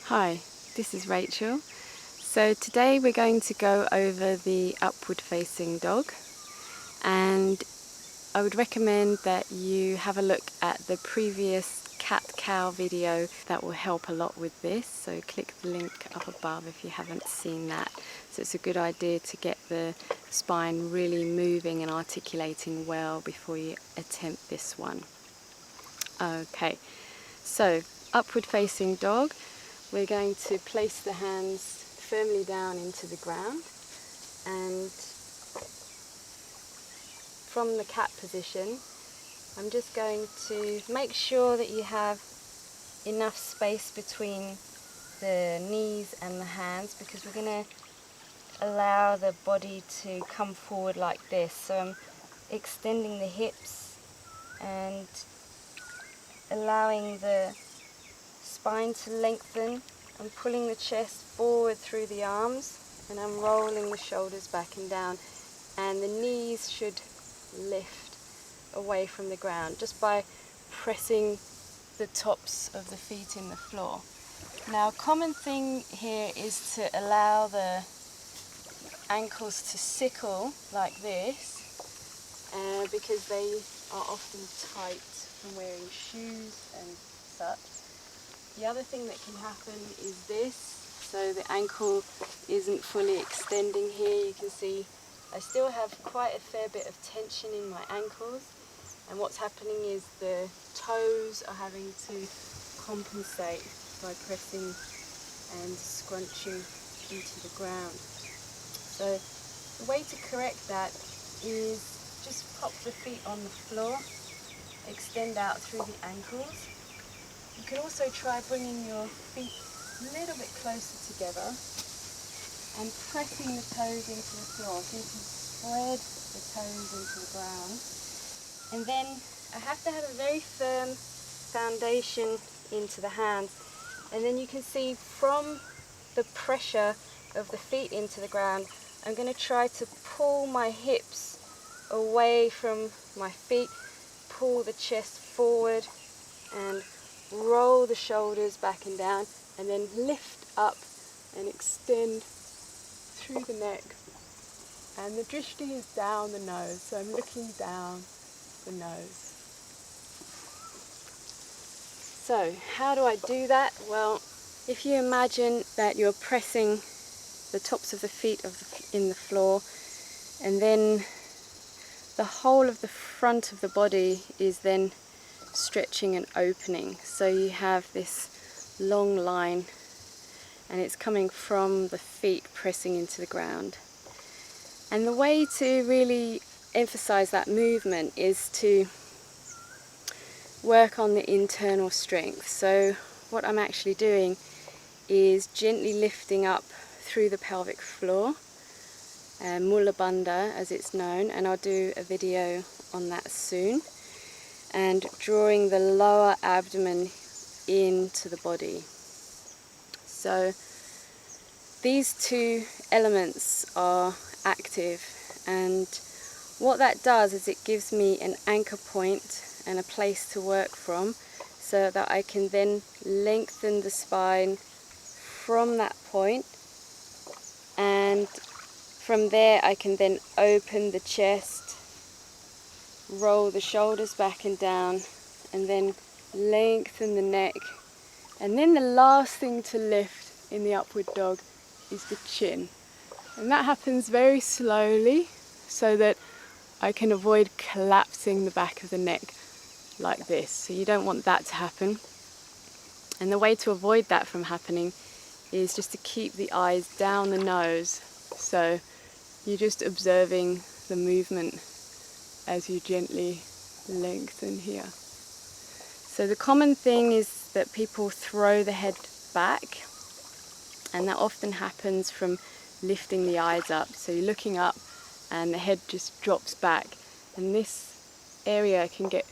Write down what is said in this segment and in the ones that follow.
Hi, this is Rachel. So today we're going to go over the upward facing dog, and I would recommend that you have a look at the previous cat-cow video. That will help a lot with this, so click the link up above if you haven't seen that. So it's a good idea to get the spine really moving and articulating well before you attempt this one. Okay, so upward facing dog. We're going to place the hands firmly down into the ground, and from the cat position I'm just going to make sure that you have enough space between the knees and the hands, because we're going to allow the body to come forward like this. So I'm extending the hips and allowing the spine to lengthen. I'm pulling the chest forward through the arms, and I'm rolling the shoulders back and down, and the knees should lift away from the ground just by pressing the tops of the feet in the floor. Now, a common thing here is to allow the ankles to sickle like this, because they are often tight from wearing shoes and such. The other thing that can happen is this, so the ankle isn't fully extending here. You can see I still have quite a fair bit of tension in my ankles, and what's happening is the toes are having to compensate by pressing and scrunching into the ground. So the way to correct that is just pop the feet on the floor, extend out through the ankles. You can also try bringing your feet a little bit closer together and pressing the toes into the floor, so you can spread the toes into the ground. And then I have to have a very firm foundation into the hands, and then you can see from the pressure of the feet into the ground, I'm going to try to pull my hips away from my feet, pull the chest forward and roll the shoulders back and down, and then lift up and extend through the neck. And the drishti is down the nose, so I'm looking down the nose. So how do I do that? Well, if you imagine that you're pressing the tops of the feet in the floor, and then the whole of the front of the body is then stretching and opening, so you have this long line, and it's coming from the feet pressing into the ground. And the way to really emphasize that movement is to work on the internal strength. So what I'm actually doing is gently lifting up through the pelvic floor, Mula Bandha as it's known, and I'll do a video on that soon, and drawing the lower abdomen into the body. So these two elements are active, and what that does is it gives me an anchor point and a place to work from, so that I can then lengthen the spine from that point, and from there I can then open the chest, roll the shoulders back and down, and then lengthen the neck. And then the last thing to lift in the upward dog is the chin, and that happens very slowly so that I can avoid collapsing the back of the neck like this. So you don't want that to happen, and the way to avoid that from happening is just to keep the eyes down the nose, so you're just observing the movement as you gently lengthen here. So the common thing is that people throw the head back, and that often happens from lifting the eyes up. So you're looking up and the head just drops back, and this area can get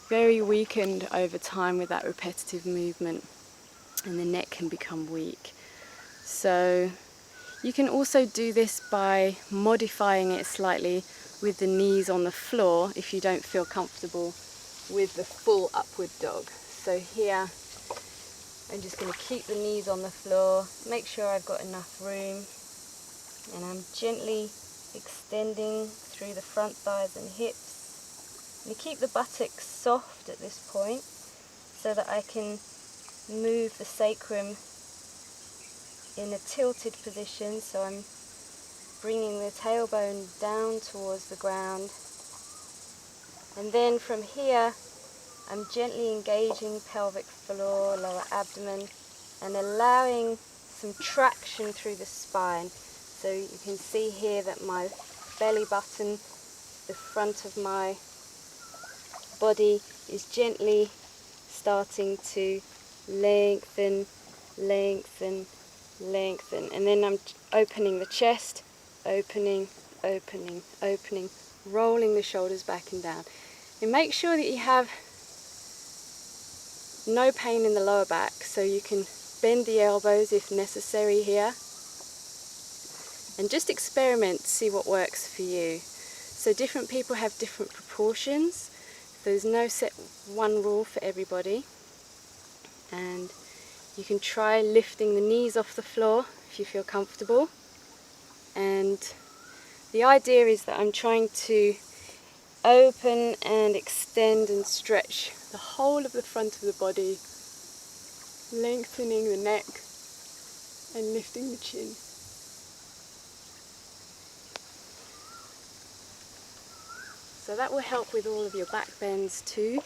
very weakened over time with that repetitive movement, and the neck can become weak. So you can also do this by modifying it slightly with the knees on the floor if you don't feel comfortable with the full upward dog. So here I'm just going to keep the knees on the floor, make sure I've got enough room, and I'm gently extending through the front thighs and hips. And keep the buttocks soft at this point so that I can move the sacrum in a tilted position, so I'm bringing the tailbone down towards the ground. And then from here I'm gently engaging pelvic floor, lower abdomen, and allowing some traction through the spine. So you can see here that my belly button, the front of my body, is gently starting to lengthen, lengthen, lengthen. And then I'm opening the chest, opening, opening, opening, rolling the shoulders back and down. And make sure that you have no pain in the lower back, so you can bend the elbows if necessary here, and just experiment to see what works for you. So different people have different proportions. There's no set one rule for everybody, and you can try lifting the knees off the floor if you feel comfortable. And the idea is that I'm trying to open and extend and stretch the whole of the front of the body, lengthening the neck and lifting the chin. So that will help with all of your back bends too.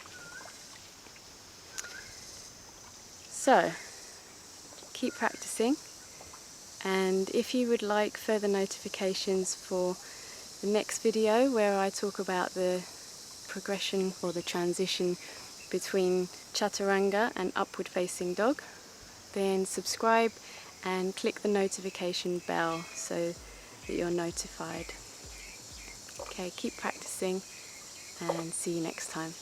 So keep practicing, and if you would like further notifications for the next video where I talk about the progression or the transition between chaturanga and upward facing dog, then subscribe and click the notification bell so that you're notified. Okay, keep practicing and see you next time.